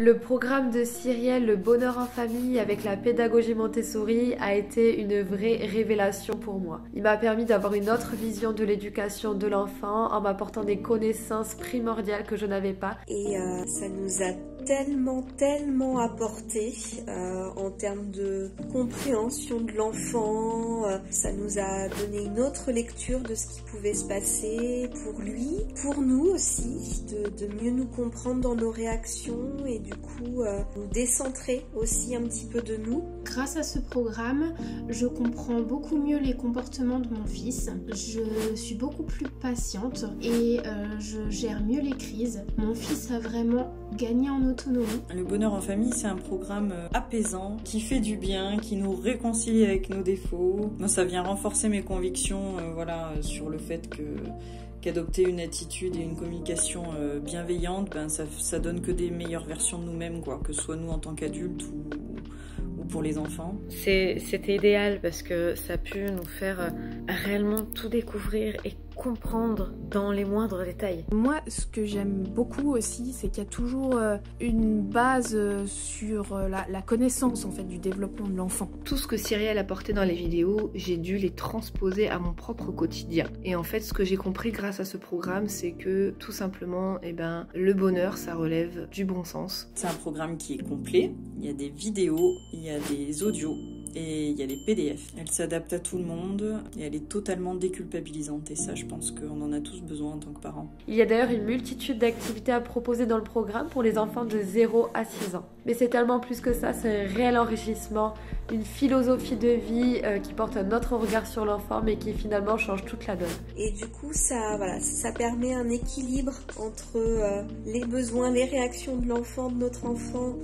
Le programme de Cyrielle, le bonheur en famille avec la pédagogie Montessori a été une vraie révélation pour moi. Il m'a permis d'avoir une autre vision de l'éducation de l'enfant en m'apportant des connaissances primordiales que je n'avais pas. Et ça nous a tellement apporté en termes de compréhension de l'enfant. Ça nous a donné une autre lecture de ce qui pouvait se passer pour lui, pour nous aussi, de mieux nous comprendre dans nos réactions et du coup nous décentrer aussi un petit peu de nous. Grâce à ce programme, je comprends beaucoup mieux les comportements de mon fils. Je suis beaucoup plus patiente et je gère mieux les crises. Mon fils a vraiment gagné en autonomie. Le bonheur en famille, c'est un programme apaisant, qui fait du bien, qui nous réconcilie avec nos défauts. Moi, ça vient renforcer mes convictions sur le fait qu'adopter une attitude et une communication bienveillante, ça donne que des meilleures versions de nous-mêmes, que ce soit nous en tant qu'adultes ou pour les enfants. C'était idéal parce que ça a pu nous faire réellement tout découvrir et comprendre dans les moindres détails. Moi, ce que j'aime beaucoup aussi, c'est qu'il y a toujours une base sur la connaissance en fait du développement de l'enfant. Tout ce que Cyrielle apportait dans les vidéos, j'ai dû les transposer à mon propre quotidien. Et en fait, ce que j'ai compris grâce à ce programme, c'est que tout simplement, le bonheur, ça relève du bon sens. C'est un programme qui est complet. Il y a des vidéos, il y a des audios. Et il y a les PDF. Elle s'adapte à tout le monde et elle est totalement déculpabilisante. Et ça, je pense qu'on en a tous besoin en tant que parents. Il y a d'ailleurs une multitude d'activités à proposer dans le programme pour les enfants de 0 à 6 ans. Mais c'est tellement plus que ça, c'est un réel enrichissement, une philosophie de vie qui porte un autre regard sur l'enfant mais qui finalement change toute la donne. Et du coup, ça permet un équilibre entre les besoins, les réactions de l'enfant, de notre enfant,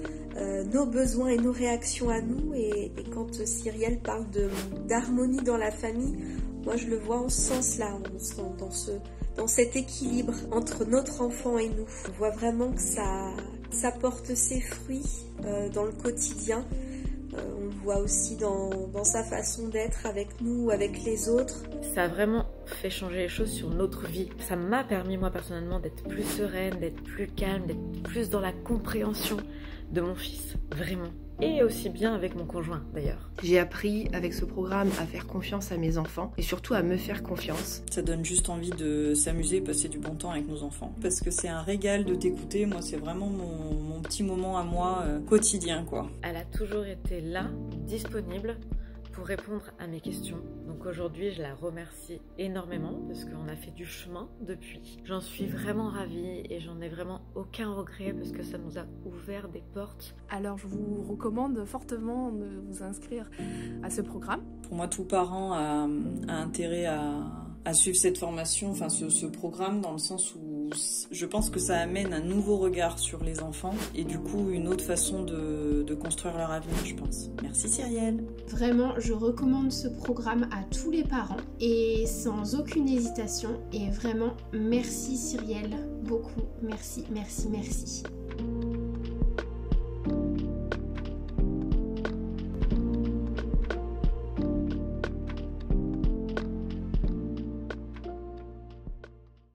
nos besoins et nos réactions à nous. Et quand Cyrielle parle d'harmonie dans la famille, moi je le vois en ce sens-là, dans cet équilibre entre notre enfant et nous. On voit vraiment que ça porte ses fruits dans le quotidien. On le voit aussi dans sa façon d'être avec nous, avec les autres. Ça a vraiment fait changer les choses sur notre vie. Ça m'a permis moi personnellement d'être plus sereine, d'être plus calme, d'être plus dans la compréhension de mon fils, vraiment. Et aussi bien avec mon conjoint d'ailleurs. J'ai appris avec ce programme à faire confiance à mes enfants et surtout à me faire confiance. Ça donne juste envie de s'amuser, passer du bon temps avec nos enfants. Parce que c'est un régal de t'écouter. Moi, c'est vraiment mon petit moment à moi quotidien, Elle a toujours été là, disponible pour répondre à mes questions. Donc aujourd'hui, je la remercie énormément parce qu'on a fait du chemin depuis. J'en suis vraiment ravie et j'en ai vraiment aucun regret parce que ça nous a ouvert des portes. Alors je vous recommande fortement de vous inscrire à ce programme. Pour moi, tout parent a intérêt à suivre cette formation, ce programme, dans le sens où je pense que ça amène un nouveau regard sur les enfants et du coup une autre façon de construire leur avenir, je pense. Merci Cyrielle. Vraiment, je recommande ce programme à tous les parents et sans aucune hésitation. Et vraiment, merci Cyrielle, beaucoup. Merci.